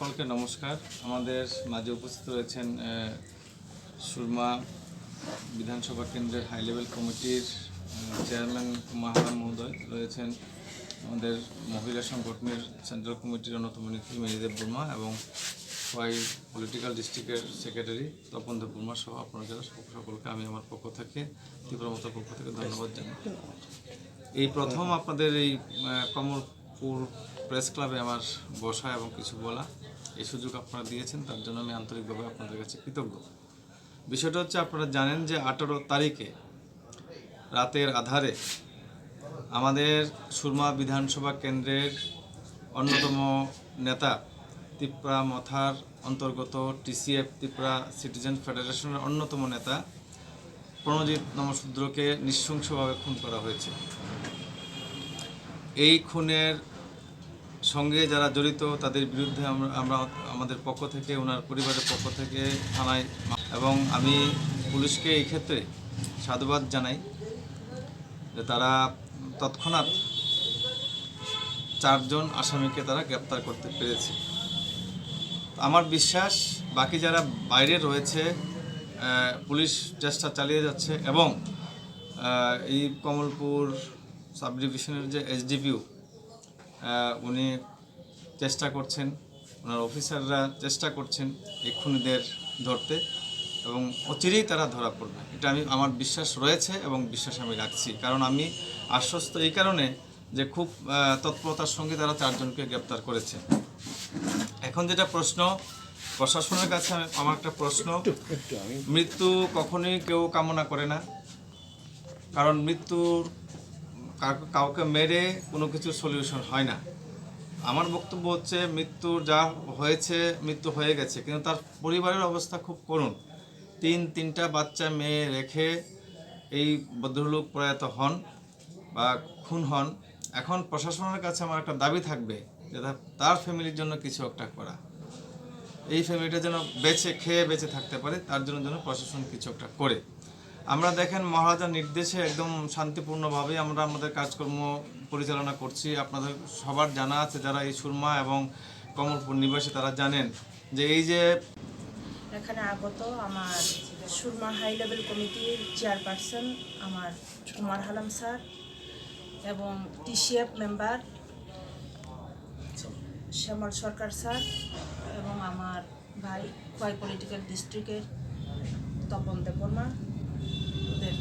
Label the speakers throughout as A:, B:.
A: সকলকে নমস্কার। আমাদের মাঝে উপস্থিত রয়েছেন সুরমা বিধানসভা কেন্দ্রের হাই লেভেল কমিটির চেয়ারম্যান মাহারাম মহোদয়, রয়েছেন আমাদের মহিলা সংগঠনের সেন্ট্রাল কমিটির অন্যতম নেত্রী মেরিদেব বর্মা এবং খোয়াই পলিটিক্যাল ডিস্ট্রিক্টের সেক্রেটারি তপন দেব বর্মা সহ আপনারা যারা সকলকে আমি আমার পক্ষ থেকে তীব্রমতার পক্ষ থেকে ধন্যবাদ জানাই। এই প্রথম আপনাদের এই কমলপুর প্রেস ক্লাবে আমার বসা এবং কিছু বলা, এই সুযোগ আপনারা দিয়েছেন, তার জন্য আমি আন্তরিকভাবে আপনাদের কাছে কৃতজ্ঞ। বিষয়টা হচ্ছে, আপনারা জানেন যে 18 তারিখে রাতের আধারে আমাদের সুরমা বিধানসভা কেন্দ্রের অন্যতম নেতা ত্রিপুরা মথার অন্তর্গত টিসিএফ ত্রিপুরা সিটিজেন ফেডারেশনের অন্যতম নেতা প্রণজিৎ নমশূদ্রকে নৃশংসভাবে খুন করা হয়েছে। এই খুনের সঙ্গে যারা জড়িত তাদের বিরুদ্ধে আমরা আমাদের পক্ষ থেকে, ওনার পরিবারের পক্ষ থেকে থানায়, এবং আমি পুলিশকে এই ক্ষেত্রে সাধুবাদ জানাই যে তারা তৎক্ষণাৎ 4 জন আসামিকে তারা গ্রেপ্তার করতে পেরেছে। আমার বিশ্বাস বাকি যারা বাইরে রয়েছে, পুলিশ চেষ্টা চালিয়ে যাচ্ছে এবং এই কমলপুর সাব ডিভিশনের যে এসডিপিও উনি চেষ্টা করছেন, ওনার অফিসাররা চেষ্টা করছেন এই খুনিদের ধরতে, এবং অচিরেই তারা ধরা পড়বে, এটা আমার বিশ্বাস রয়েছে এবং বিশ্বাস আমি রাখছি। কারণ আমি আশ্বস্ত এই কারণে যে খুব তৎপরতার সঙ্গে তারা 4 জনকে গ্রেপ্তার করেছে। এখন যেটা প্রশ্ন প্রশাসনের কাছে, আমার একটা প্রশ্ন, মৃত্যু কখনোই কেউ কামনা করে না, কারণ মৃত্যুর কাউকে মেরে কোনো কিছুর সলিউশন হয় না। আমার বক্তব্য হচ্ছে, মৃত্যুর যা হয়েছে মৃত্যু হয়ে গেছে, কিন্তু তার পরিবারের অবস্থা খুব করুণ। 3টা বাচ্চা মেয়ে রেখে এই ভদ্রলোক প্রয়াত হন বা খুন হন। এখন প্রশাসনের কাছে আমার একটা দাবি থাকবে যে তার ফ্যামিলির জন্য কিছু একটা করা, এই ফ্যামিলিটা যেন বেঁচে থাকতে পারে, তার জন্য যেন প্রশাসন কিছু একটা করে। আমরা দেখেন মহারাজার নির্দেশে একদম শান্তিপূর্ণভাবে আমরা আমাদের কাজকর্ম পরিচালনা করছি। আপনাদের সবার জানা আছে, যারা এই সুরমা এবং কমলপুর নিবাসী তারা জানেন যে এই যে
B: এখানে আগত আমার সুরমা হাই লেভেল কমিটির চেয়ারপারসন আমার কুমার হালাম স্যার এবং টিসিএফ মেম্বার শ্যামল সরকার স্যার এবং আমার ভাই খোয়াই পলিটিক্যাল ডিস্ট্রিক্টের তপন দেব বর্মা, ওদের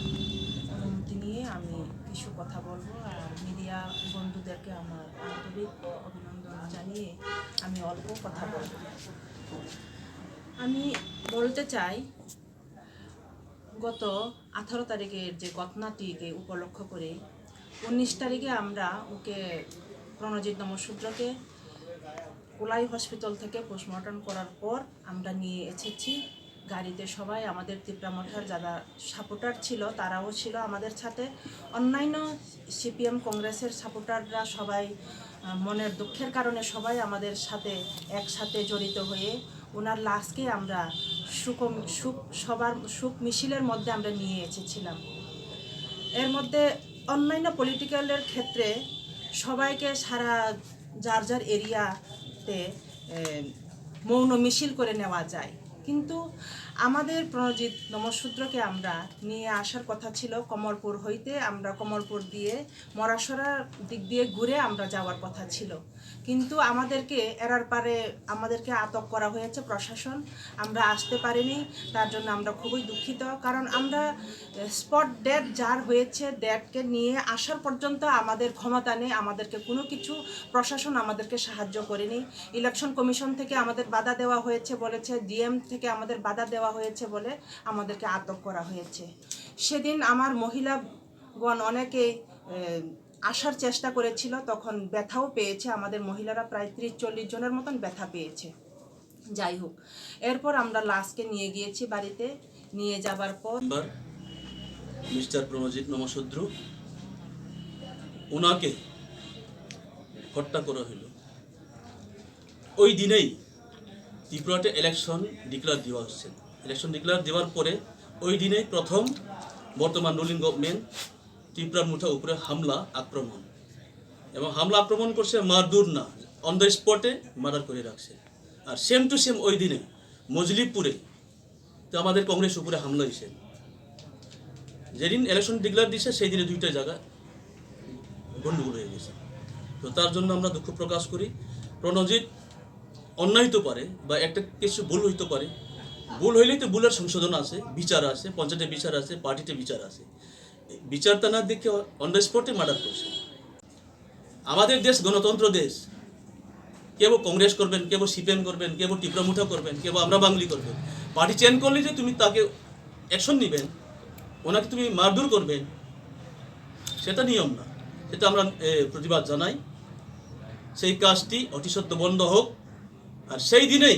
B: অনুমতি নিয়ে আমি কিছু কথা বলবো। আর মিডিয়া বন্ধুদেরকে আমার আন্তরিক অভিনন্দন জানিয়ে আমি অল্প কথা বলব। আমি বলতে চাই, গত 18 তারিখের যে ঘটনাটিকে উপলক্ষ করে 19 তারিখে আমরা ওকে প্রণজিৎ নমশূদ্রকে কোলাই হসপিটাল থেকে পোস্টমর্টম করার পর আমরা নিয়ে এসেছি গাড়িতে। সবাই আমাদের ত্রিপুরা মঠার যারা সাপোর্টার ছিল তারাও ছিল আমাদের সাথে, অন্যান্য সিপিএম কংগ্রেসের সাপোর্টাররা সবাই মনের দুঃখের কারণে সবাই আমাদের সাথে একসাথে জড়িত হয়ে ওনার লাশকে আমরা সবার সুখ মিছিলের মধ্যে আমরা নিয়ে এসেছিলাম। এর মধ্যে অন্যান্য পলিটিক্যালের ক্ষেত্রে সবাইকে সারা যার যার এরিয়াতে মৌন মিছিল করে নেওয়া যায়, কিন্তু আমাদের প্রণজিৎ নমশূদ্রকে আমরা নিয়ে আসার কথা ছিল কমলপুর হইতে। আমরা কমলপুর দিয়ে মরাসরার দিক দিয়ে ঘুরে আমরা যাওয়ার কথা ছিল, কিন্তু আমাদেরকে এরার পারে আমাদেরকে আটক করা হয়েছে প্রশাসন, আমরা আসতে পারিনি। তার জন্য আমরা খুবই দুঃখিত, কারণ আমরা স্পট ডেথ যার হয়েছে ডেথকে নিয়ে আসার পর্যন্ত আমাদের ক্ষমতা নেই, আমাদেরকে কোনো কিছু প্রশাসন আমাদেরকে সাহায্য করেনি। ইলেকশন কমিশন থেকে আমাদের বাধা দেওয়া হয়েছে বলেছে, ডিএম থেকে আমাদের বাধা দেওয়া হয়েছে বলে আমাদেরকে আটক করা হয়েছে। সেদিন আমার মহিলাগণ অনেকেই আসার চেষ্টা করেছিল, তখন ব্যথাও পেয়েছে, আমাদের মহিলারা প্রায় 30-40 জনের মতন ব্যথা পেয়েছে। যাই হোক, এরপর আমরা লাশকে নিয়ে গিয়েছি বাড়িতে। নিয়ে যাবার পর
C: মিস্টার প্রণজিৎ নমশূদ্র ওনাকে হত্যা করা হলো। ওই দিনেই ত্রিপুরাতে ইলেকশন ডিক্লেয়ার দেওয়া হচ্ছে। ইলেকশন ডিক্লেয়ার দেওয়ার পরে ওই দিনেই প্রথম বর্তমান রুলিং গভর্নমেন্ট ত্রিপুরার মুঠার উপরে আক্রমণ, এবং হামলা আক্রমণ করছে, মারধর না, অন দ্য স্পটে মার্ডার করে রাখছে। আর সেম টু সেম ওই দিনে মজলিবপুরে তো আমাদের কংগ্রেস উপরে হামলা হয়েছে। যেদিন ইলেকশন ডিক্লেয়ার দিছে সেই দিনে দুইটা জায়গা গণ্ডগোল হয়ে গেছে। তো তার জন্য আমরা দুঃখ প্রকাশ করি। প্রণজিৎ অন্যায় হইতে পারে বা একটা কিছু ভুল হইতে পারে, ভুল হইলেই তো ভুলের সংশোধন আছে, বিচার আছে, পঞ্চায়েতে বিচার আছে, পার্টিতে বিচার আছে। বিচারটা না দেখে অন দ্য স্পটে মার্ডার করছে। আমাদের দেশ গণতন্ত্র দেশ, কেউ কংগ্রেস করবেন, কেউ সিপিএম করবেন, কেউ টিপরামুঠা করবেন, কেউ আমরা বাঙালি করবেন। পার্টি চেঞ্জ করলে যে তুমি তাকে অ্যাকশন নেবেন, ওনাকে তুমি মারধর করবেন, সেটা নিয়ম না। সেটা আমরা প্রতিবাদ জানাই। সেই কাজটি অতি সত্ত্বর বন্ধ হোক। আর সেই দিনেই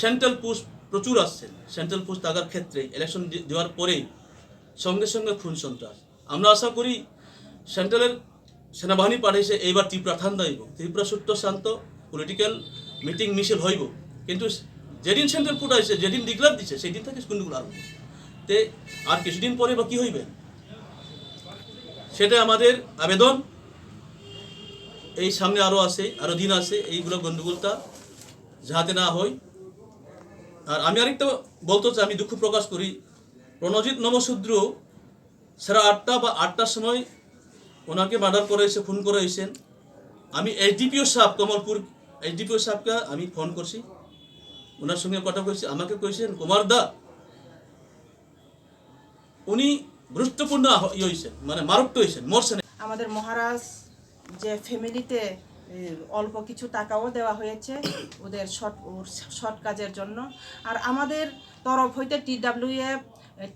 C: সেন্ট্রাল পুলিশ প্রচুর আসছেন। সেন্ট্রাল পুলিশ থাকার ক্ষেত্রে ইলেকশন দেওয়ার পরেই সঙ্গে সঙ্গে খুন সন্ত্রাস। আমরা আশা করি সেন্ট্রালের সেনাবাহিনী পাঠিয়েছে এইবার ত্রিপুরা ঠান্ডা হইব, ত্রিপুরা সুষ্ঠু শান্ত পলিটিক্যাল মিটিং মিছিল হইব। কিন্তু যেদিন সেন্ট্রাল পুলিশ আসছে, যেদিন ডিক্লার দিচ্ছে, সেই দিন থেকে স্কুলগুলো আরম্ভ। তে আর কিছুদিন পরে বা কী হইবে, সেটা আমাদের আবেদন। এই সামনে আরও আছে, আরও দিন আছে, এইগুলো গণ্ডগোলটা যাতে না হয়। আর আমি আরেকটা বলতে চাই, আমি দুঃখ প্রকাশ করি, প্রণজিৎ নমশূদ্র সাড়ে 8টা বা 8টার সময় ওনাকে মার্ডার করেছে, খুন করে হয়েছেন। আমি এসডিপিও সাহেব, কমলপুর এসডিপিও সাহেবকে আমি ফোন করছি, ওনার সঙ্গে কথা কইছি। আমাকে কইছেন কুমার দা উনি গুরুত্বপূর্ণ হয়েছেন, মানে মারক্ত হয়েছেন, মরছেন।
B: আমাদের মহারাজ যে ফ্যামিলিতে অল্প কিছু টাকাও দেওয়া হয়েছে ওদের শর্ট কাজের জন্য। আর আমাদের তরফ হইতে TWF,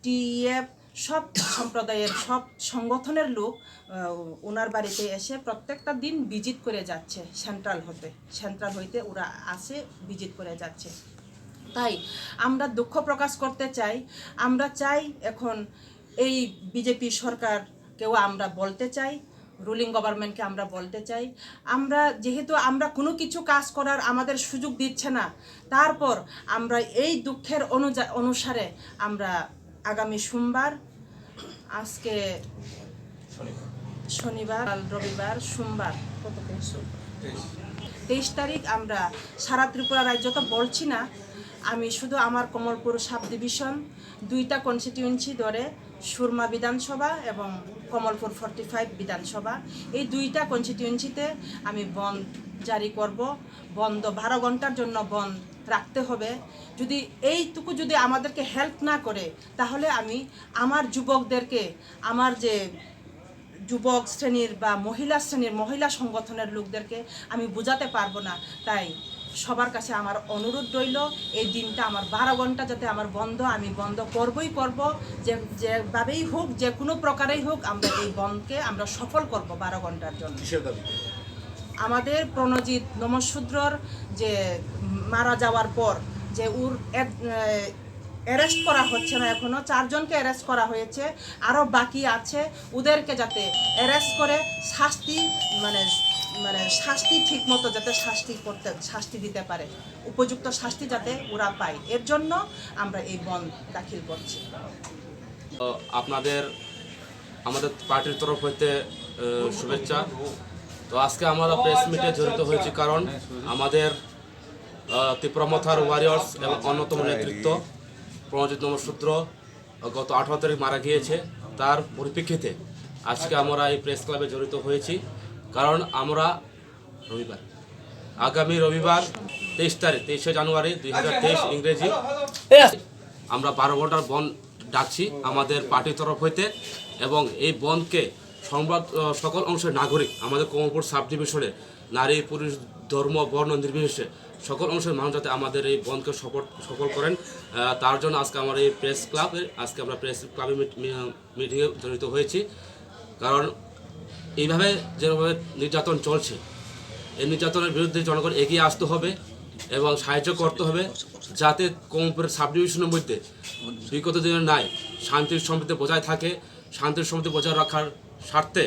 B: TEF সব সম্প্রদায়ের সব সংগঠনের লোক ওনার বাড়িতে এসে প্রত্যেকটা দিন ভিজিট করে যাচ্ছে। সেন্ট্রাল হইতে ওরা আসে ভিজিট করে যাচ্ছে। তাই আমরা দুঃখ প্রকাশ করতে চাই। আমরা চাই এখন এই বিজেপি সরকারকেও আমরা বলতে চাই, রুলিং গভর্নমেন্টকে আমরা বলতে চাই, আমরা যেহেতু আমরা কোনো কিছু কাজ করার আমাদের সুযোগ দিচ্ছে না, তারপর আমরা এই দুঃখের অনুসারে আমরা আগামী সোমবার, আজকে শনিবার, রবিবার, সোমবার, কত 23 তারিখ আমরা সারা ত্রিপুরা রাজ্য তো বলছি না, আমি শুধু আমার কমলপুর সাব ডিভিশন 2টা কনস্টিটিউয়েন্সি ধরে সুরমা বিধানসভা এবং কমলপুর 45 বিধানসভা, এই 2টা কনস্টিটিউয়েন্সিতে আমি বন্ধ জারি করব। বন্ধ 12 ঘন্টার জন্য বন্ধ রাখতে হবে। যদি এইটুকু যদি আমাদেরকে হেল্প না করে, তাহলে আমি আমার যুবকদেরকে, আমার যে যুবক শ্রেণীর বা মহিলা শ্রেণীর মহিলা সংগঠনের লোকদেরকে আমি বোঝাতে পারবো না। তাই সবার কাছে আমার অনুরোধ রইল, এই দিনটা আমার 12 ঘন্টা যাতে আমার বন্ধ, আমি বন্ধ করবই করব। যেভাবেই হোক, যে কোনো প্রকারেই হোক, আমরা এই বন্ধকে আমরা সফল করব 12 ঘন্টার জন্য। আমাদের প্রণজিৎ নমশূদ্রর যে মারা যাওয়ার পর যে অ্যারেস্ট করা হচ্ছে না, এখনও 4 জনকে অ্যারেস্ট করা হয়েছে, আরও বাকি আছে। ওদেরকে যাতে অ্যারেস্ট করে শাস্তি শাস্তি ঠিক মতো যাতে শাস্তি দিতে পারে, উপযুক্ত শাস্তি যাতে ওরা পায়, এর জন্য আমরা এই বন্ধ দাখিল করছি।
D: আমাদের পার্টির তরফ হইতে শুভেচ্ছা। তো আজকে আমরা প্রেস মিটে জড়িত হয়েছি কারণ আমাদের ত্রিপুরামথার ওয়ারিয়র্স এবং অন্যতম নেতৃত্ব প্রণজিৎ নমশূদ্র গত 18 তারিখ মারা গিয়েছে। তার পরিপ্রেক্ষিতে আজকে আমরা এই প্রেস ক্লাবে জড়িত হয়েছি। কারণ আমরা আগামী রবিবার 23 জানুয়ারি 2023 ইংরেজি আমরা 12 ঘন্টার বন্ধ ডাকছি আমাদের পার্টির তরফ হইতে। এবং এই বন্ধকে সকল অংশের নাগরিক, আমাদের কমলপুর সাব ডিভিশনে নারী পুরুষ ধর্ম বর্ণ নির্বিশেষে সকল অংশের মানুষ যাতে আমাদের এই বন্ধকে সফল করেন, তার জন্য আজকে আমরা এই প্রেস ক্লাবে মিটিংয়ে জড়িত হয়েছি। কারণ এইভাবে যেভাবে নির্যাতন চলছে, এই নির্যাতনের বিরুদ্ধে জনগণ এগিয়ে আসতে হবে এবং সাহায্য করতে হবে, যাতে কমলপুরের সাব ডিভিশনের মধ্যে বিগত দিনের নাই শান্তির সমৃদ্ধি বজায় থাকে। শান্তির সমৃদ্ধি বজায় রাখার স্বার্থে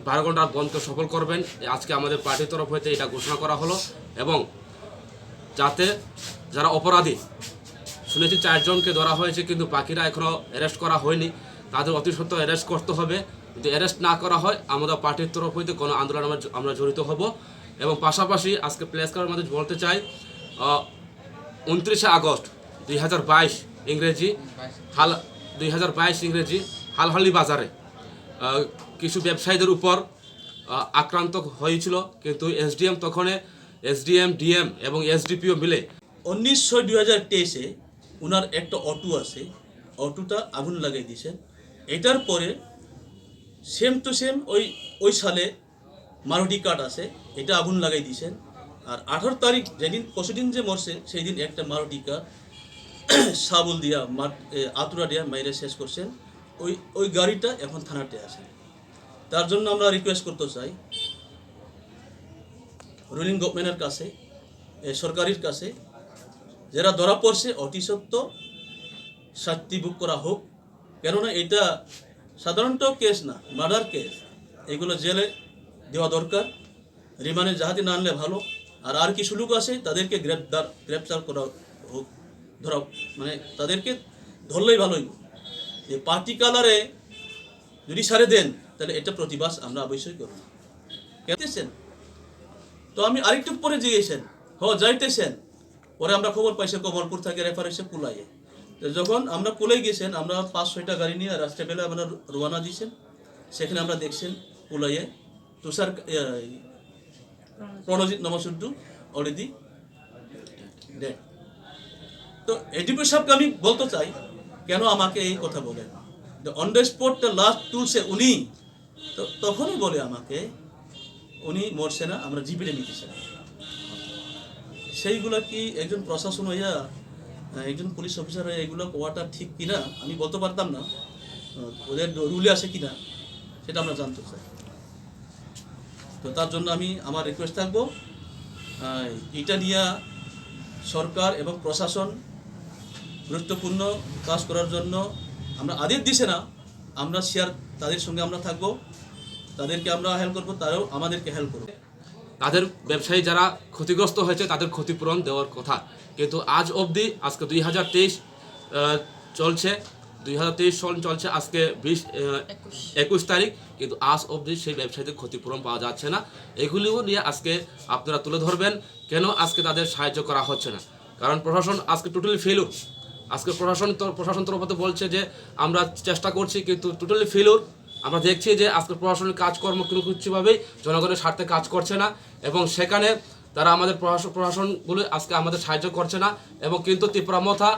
D: 12 ঘন্টার বন্ধকে সফল করবেন। আজকে আমাদের পার্টির তরফ হইতে এটা ঘোষণা করা হলো। এবং যাতে যারা অপরাধী, শুনেছি 4 জনকে ধরা হয়েছে, কিন্তু বাকিরা এখনও অ্যারেস্ট করা হয়নি, তাদের অতি সত্ত্বর অ্যারেস্ট করতে হবে। যদি অ্যারেস্ট না করা হয়, আমাদের পার্টির তরফ হইতে কোনো আন্দোলন আমরা জড়িত হব। এবং পাশাপাশি আজকে প্রেস ক্লাবের মধ্যে বলতে চাই, 29 আগস্ট 2022 ইংরেজি হাল 2022 ইংরেজি হালহালি বাজারে কিছু ব্যবসায়ীদের উপর আক্রান্ত হয়েছিল, কিন্তু এসডিএম তখন এসডিএম ডিএম এবং এসডিপিও মিলে
C: 19/6/2023 ওনার একটা অটো আছে, অটোটা আগুন লাগাই দিয়েছেন। এটার পরে সেম টু সেম ওই সালে মারুতি কার্ড আছে, এটা আগুন লাগাই দিয়েছেন। আর 18 তারিখ যেদিন পরশুদিন যে মরছে সেই দিন একটা মারুতি কার্ড সাবল দিয়া আতুরা দিয়া মাইরে শেষ করছেন। ওই গাড়িটা এখন থানাতে আছে। তার জন্য আমরা রিকোয়েস্ট করতে চাই রুলিং গভর্নমেন্টের কাছে, সরকারের কাছে, যারা ধরা পড়ছে অতি সত্য শাস্তি ভোগ করা হোক। কেননা এটা সাধারণত কেস না, মার্ডার কেস, এগুলো জেলে দেওয়া দরকার, রিমান্ডে জাহাজে না আনলে ভালো। আর কিছু লোক আছে তাদেরকে গ্রেপ্তার করা হোক, ধরা মানে তাদেরকে ধরলেই ভালোই। যে পার্টি কালারে যদি সারে দেন তাহলে এটা প্রতিবাদ আমরা অবশ্যই করব। কেতেছেন তো আমি আরেকটু পরে জিগেছেন যাইতেছেন, পরে আমরা খবর পাইছি কমলপুর থেকে রেফার এসে কুলাইয়ে। তো যখন আমরা কুলাই গেছেন, আমরা 5-6টা গাড়ি নিয়ে রাস্তাবেলা আমরা রওনা দিয়েছেন। সেখানে আমরা দেখছেন কুলাইয়ে তুষার প্রণজিৎ নমসূদ্র অলরেডি ডেড। তো এডিপি সাহেবকে আমি বলতে চাই, কেন আমাকে এই কথা বলেন? অন দ্য স্পট লাস্ট তুলছে উনি, তো তখনই বলে আমাকে উনি মরছে না, আমরা জিবিরে নিতেছে না। সেইগুলো কি একজন প্রশাসন হইয়া, একজন পুলিশ অফিসার হয়ে এগুলো কোয়াটা ঠিক কিনা আমি বলতে পারতাম না, ওদের রুলে আছে কিনা সেটা আমরা জানতে চাই। তো তার জন্য আমি আমার রিকোয়েস্ট থাকবো এটা নিয়ে সরকার এবং প্রশাসন গুরুত্বপূর্ণ কাজ করার জন্য আমরা আদেশ দিছে না, আমরা শেয়ার তাদের সঙ্গে আমরা থাকবো, তাদেরকে আমরা হেল্প করবো, তারাও আমাদেরকে হেল্প করবে।
D: তাদের ব্যবসায়ী যারা ক্ষতিগ্রস্ত হয়েছে তাদের ক্ষতিপূরণ দেওয়ার কথা, কিন্তু আজ অবধি, আজকে 2023 চলছে, 2023 সন চলছে, আজকে 21 তারিখ, কিন্তু আজ অবধি সেই ব্যবসায়ীদের ক্ষতিপূরণ পাওয়া যাচ্ছে না। এগুলিও নিয়ে আজকে আপনারা তুলে ধরবেন, কেন আজকে তাদের সাহায্য করা হচ্ছে না। কারণ প্রশাসন আজকে টোটালি ফেলুর। আজকে প্রশাসন তরফে বলছে যে আমরা চেষ্টা করছি, কিন্তু টোটালি ফেলুর। আমরা দেখছি যে আজকে প্রশাসনের কাজকর্ম কোনো কিছুভাবেই জনগণের স্বার্থে কাজ করছে না, এবং সেখানে তারা আমাদের প্রশাসনগুলো আজকে আমাদের সাহায্য করছে না। এবং কিন্তু ত্রিপুরা মথা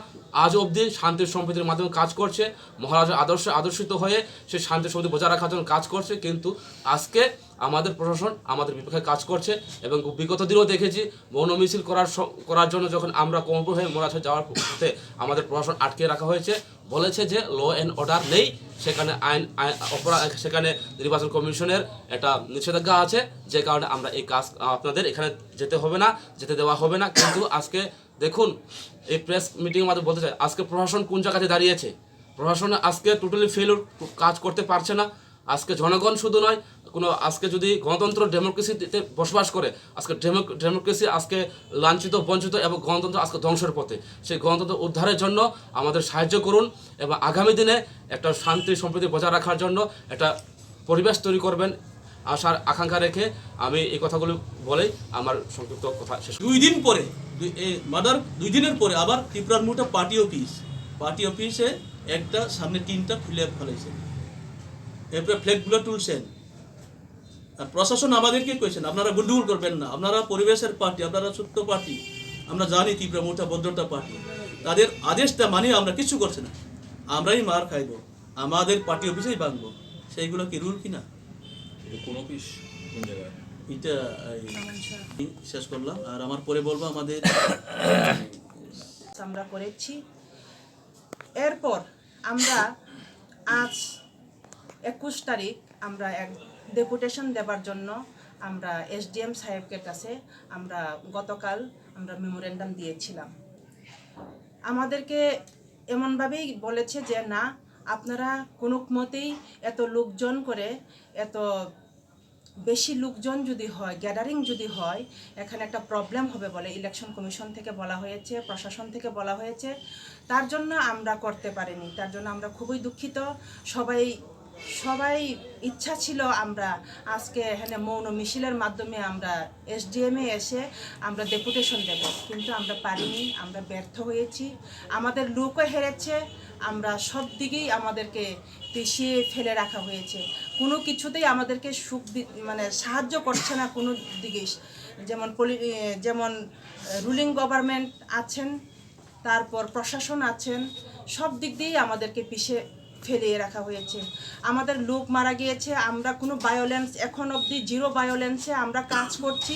D: আজ অবধি শান্তি সম্প্রীতির মাধ্যমে কাজ করছে, মহারাজের আদর্শিত হয়ে সে শান্তি সম্প্রীতি বজায় রাখার জন্য কাজ করছে, কিন্তু আজকে আমাদের প্রশাসন আমাদের বিপক্ষে কাজ করছে। এবং বিগত দিনেও দেখেছি মৌন মিছিল করার জন্য যখন আমরা কমলপুর হয়ে মহারাজ যাওয়ার পথে আমাদের প্রশাসন আটকে রাখা হয়েছে, বলেছে যে ল অ্যান্ড অর্ডার নেই, সেখানে সেখানে নির্বাচন কমিশনের একটা নিষেধাজ্ঞা আছে, যে কারণে আমরা এই কাজ আপনাদের এখানে যেতে দেওয়া হবে না। কিন্তু আজকে দেখুন, এই প্রেস মিটিংয়ের মাধ্যমে বলতে চাই, আজকে প্রশাসন কোন জায়গাতে দাঁড়িয়েছে। প্রশাসন আজকে টোটালি ফেলুর, কাজ করতে পারছে না। আজকে জনগণ শুধু নয়, আজকে যদি গণতন্ত্র ডেমোক্রেসিতে বসবাস করে, আজকে ডেমোক্রেসি আজকে লাঞ্ছিত, বঞ্চিত এবং গণতন্ত্র আজকে ধ্বংসের পথে। সেই গণতন্ত্র উদ্ধারের জন্য আমাদের সাহায্য করুন, এবং আগামী দিনে একটা শান্তি সম্প্রীতি বজায় রাখার জন্য একটা পরিবেশ তৈরি করবেন আশার আকাঙ্ক্ষা রেখে আমি এই কথাগুলো বলেই আমার সংক্ষিপ্ত কথা শেষ।
C: 2 দিন পরে মার্ডার 2 দিনের পরে আবার ত্রিপুরার মোটা পার্টি অফিসে একটা সামনে 3টা খুলে ফেলেছে, এরপরে ফ্ল্যাগগুলো তুলছেন। আর প্রশাসন আমাদেরকে কইছেন আপনারা গন্ডগোল করবেন না, আপনারা পরিবেশের পার্টি, আপনারা সত্য পার্টি, আমরা জানি ত্রিপুরা মোটা ভদ্রতা পার্টি, তাদের আদেশটা মানে আমরা কিছু করছে না, আমরাই মার খাইব, আমাদের পার্টি অফিসেই ভাঙবো। সেইগুলো কি রুল কিনা?
E: কোন অফিস কোন জায়গায়?
C: এটা শেষ করলাম, আর আমার পরে বলবো আমাদের
B: আমরা করেছি। এরপর আমরা আজ 21 তারিখ আমরা এক ডেপুটেশন দেবার জন্য আমরা এসডিএম সাহেবের কাছে আমরা গতকাল আমরা মেমোরেন্ডাম দিয়েছিলাম। আমাদেরকে এমনভাবেই বলেছে যে না, আপনারা কোনো মতেই এত লোকজন করে, এত বেশি লোকজন যদি হয়, গ্যাদারিং যদি হয়, এখানে একটা প্রবলেম হবে বলে ইলেকশন কমিশন থেকে বলা হয়েছে, প্রশাসন থেকে বলা হয়েছে। তার জন্য আমরা করতে পারিনি, তার জন্য আমরা খুবই দুঃখিত। সবাই সবাই ইচ্ছা ছিল আমরা আজকে এখানে মৌন মিছিলের মাধ্যমে আমরা এসডিএমে এসে আমরা ডেপুটেশন দেব, কিন্তু আমরা পারিনি, আমরা ব্যর্থ হয়েছি, আমাদের লোকও হেরেছে, আমরা সব দিকেই আমাদেরকে পিছিয়ে ফেলে রাখা হয়েছে, কোনো কিছুতেই আমাদেরকে মানে সাহায্য করছে না কোনো দিকেই। যেমন রুলিং গভর্নমেন্ট আছেন, তারপর প্রশাসন আছেন, সব দিক দিয়েই আমাদেরকে পিছিয়ে ফেলিয়ে রাখা হয়েছে। আমাদের লোক মারা গিয়েছে, আমরা কোনো ভায়োলেন্স এখন অবধি জিরো ভায়োলেন্সে আমরা কাজ করছি,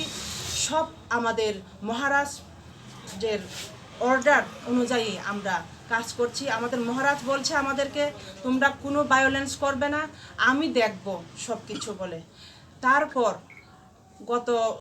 B: সব আমাদের মহারাজের অর্ডার অনুযায়ী আমরা কাজ করছি। আমাদের মহারাজ বলছে আমাদেরকে তোমরা কোনো ভায়োলেন্স করবে না, আমি দেখব সব কিছু বলে। তারপর গত